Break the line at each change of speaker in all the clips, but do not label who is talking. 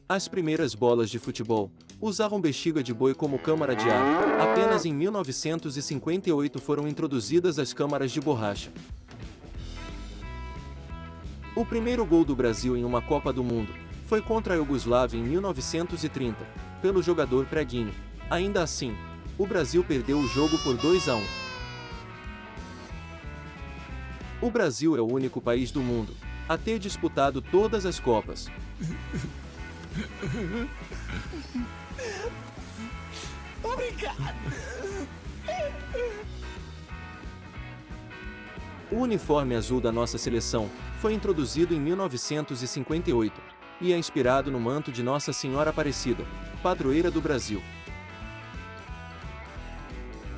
As primeiras bolas de futebol usavam bexiga de boi como câmara de ar. Apenas em 1958 foram introduzidas as câmaras de borracha. O primeiro gol do Brasil em uma Copa do Mundo foi contra a Iugoslávia em 1930, pelo jogador Preguinho. Ainda assim, o Brasil perdeu o jogo por 2-1. O Brasil é o único país do mundo a ter disputado todas as Copas.
Obrigado.
O uniforme azul da nossa seleção foi introduzido em 1958 e é inspirado no manto de Nossa Senhora Aparecida, padroeira do Brasil.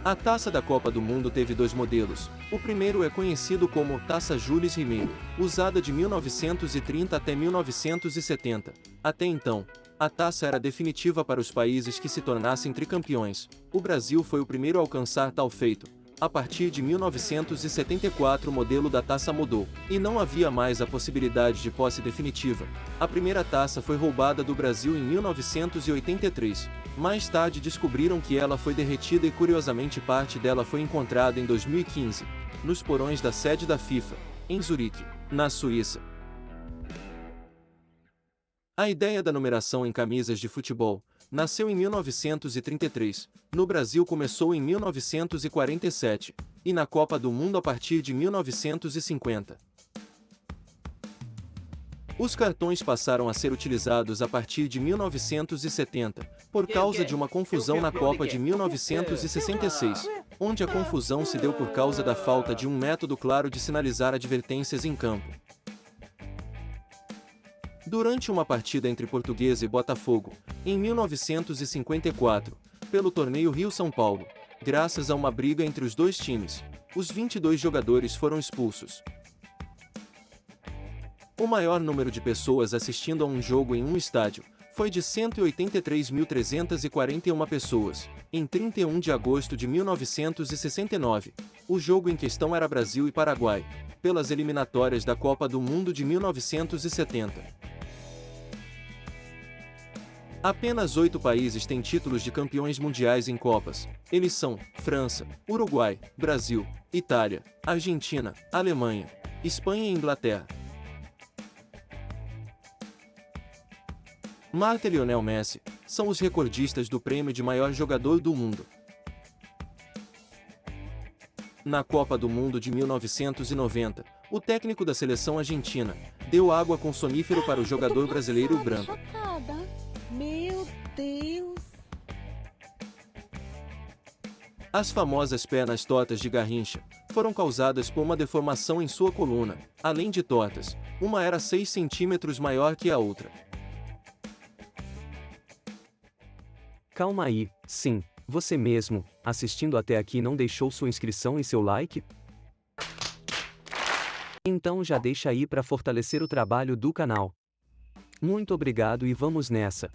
A taça da Copa do Mundo teve dois modelos. O primeiro é conhecido como Taça Jules Rimet, usada de 1930 até 1970. Até então, a taça era definitiva para os países que se tornassem tricampeões. O Brasil foi o primeiro a alcançar tal feito. A partir de 1974 o modelo da taça mudou, e não havia mais a possibilidade de posse definitiva. A primeira taça foi roubada do Brasil em 1983. Mais tarde descobriram que ela foi derretida e curiosamente parte dela foi encontrada em 2015, nos porões da sede da FIFA, em Zurique, na Suíça. A ideia da numeração em camisas de futebol nasceu em 1933, no Brasil começou em 1947, e na Copa do Mundo a partir de 1950. Os cartões passaram a ser utilizados a partir de 1970, por causa de uma confusão na Copa de 1966, onde a confusão se deu por causa da falta de um método claro de sinalizar advertências em campo. Durante uma partida entre Portuguesa e Botafogo, em 1954, pelo torneio Rio-São Paulo, graças a uma briga entre os dois times, os 22 jogadores foram expulsos. O maior número de pessoas assistindo a um jogo em um estádio foi de 183.341 pessoas, em 31 de agosto de 1969. O jogo em questão era Brasil e Paraguai, pelas eliminatórias da Copa do Mundo de 1970. Apenas 8 países têm títulos de campeões mundiais em Copas. Eles são França, Uruguai, Brasil, Itália, Argentina, Alemanha, Espanha e Inglaterra. Marta e Lionel Messi são os recordistas do prêmio de maior jogador do mundo. Na Copa do Mundo de 1990, o técnico da seleção argentina deu água com sonífero para o jogador brasileiro branco.
Meu Deus!
As famosas pernas tortas de Garrincha foram causadas por uma deformação em sua coluna. Além de tortas, uma era 6 centímetros maior que a outra.
Calma aí, sim, você mesmo, assistindo até aqui não deixou sua inscrição e seu like? Então já deixa aí para fortalecer o trabalho do canal. Muito obrigado e vamos nessa.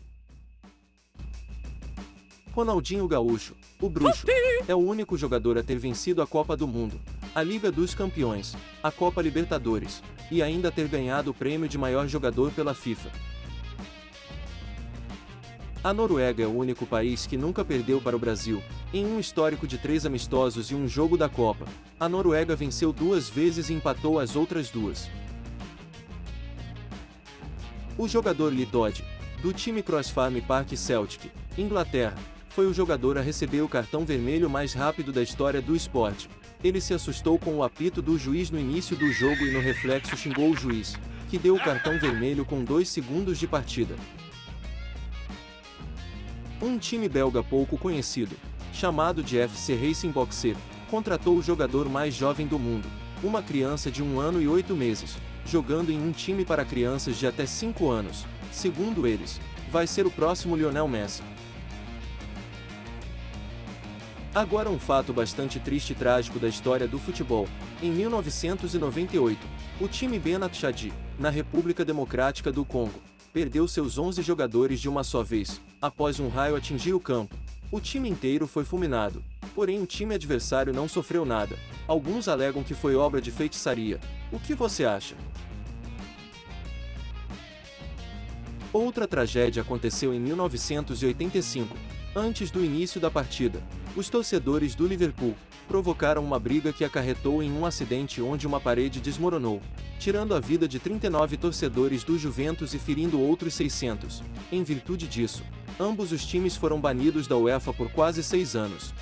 Ronaldinho Gaúcho, o Bruxo, é o único jogador a ter vencido a Copa do Mundo, a Liga dos Campeões, a Copa Libertadores, e ainda ter ganhado o prêmio de maior jogador pela FIFA. A Noruega é o único país que nunca perdeu para o Brasil, em um histórico de 3 amistosos e um jogo da Copa. A Noruega venceu 2 vezes e empatou as outras 2. O jogador Lee Todd, do time Cross Farm Park Celtic, Inglaterra, foi o jogador a receber o cartão vermelho mais rápido da história do esporte. Ele se assustou com o apito do juiz no início do jogo e no reflexo xingou o juiz, que deu o cartão vermelho com 2 segundos de partida. Um time belga pouco conhecido, chamado de FC Racing Boxer, contratou o jogador mais jovem do mundo, uma criança de 1 ano e 8 meses, jogando em um time para crianças de até 5 anos. Segundo eles, vai ser o próximo Lionel Messi. Agora um fato bastante triste e trágico da história do futebol. Em 1998, o time Benat Chadi, na República Democrática do Congo, perdeu seus 11 jogadores de uma só vez, após um raio atingir o campo. O time inteiro foi fulminado, porém o time adversário não sofreu nada. Alguns alegam que foi obra de feitiçaria. O que você acha? Outra tragédia aconteceu em 1985. Antes do início da partida, os torcedores do Liverpool provocaram uma briga que acarretou em um acidente onde uma parede desmoronou, tirando a vida de 39 torcedores do Juventus e ferindo outros 600. Em virtude disso, ambos os times foram banidos da UEFA por quase 6 anos.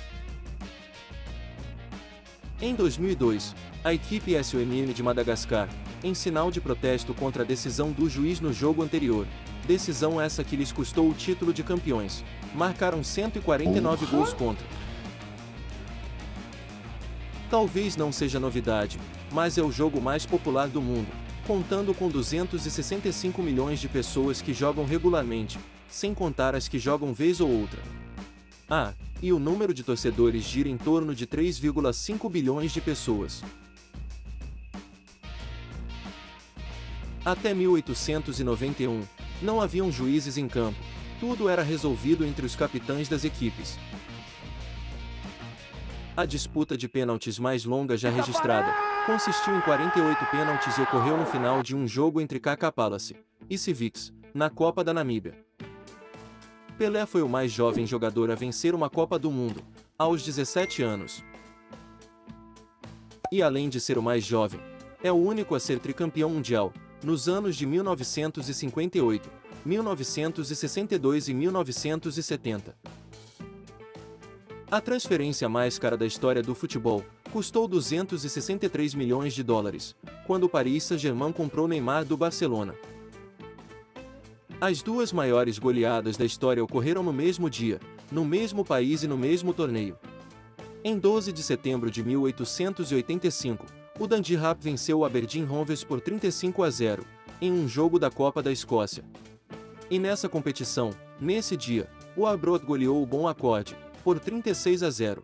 Em 2002, a equipe SOMM de Madagascar, em sinal de protesto contra a decisão do juiz no jogo anterior, decisão essa que lhes custou o título de campeões, marcaram 149 gols contra. Talvez não seja novidade, mas é o jogo mais popular do mundo, contando com 265 milhões de pessoas que jogam regularmente, sem contar as que jogam vez ou outra. E o número de torcedores gira em torno de 3,5 bilhões de pessoas. Até 1891, não haviam juízes em campo, tudo era resolvido entre os capitães das equipes. A disputa de pênaltis mais longa já registrada consistiu em 48 pênaltis e ocorreu no final de um jogo entre KK Palace e Civics, na Copa da Namíbia. Pelé foi o mais jovem jogador a vencer uma Copa do Mundo, aos 17 anos. E além de ser o mais jovem, é o único a ser tricampeão mundial, nos anos de 1958, 1962 e 1970. A transferência mais cara da história do futebol custou 263 milhões de dólares, quando o Paris Saint-Germain comprou Neymar do Barcelona. As duas maiores goleadas da história ocorreram no mesmo dia, no mesmo país e no mesmo torneio. Em 12 de setembro de 1885, o Dundee Rap venceu o Aberdeen Rovers por 35-0, em um jogo da Copa da Escócia. E nessa competição, nesse dia, o Arbroath goleou o Bon Accord, por 36-0.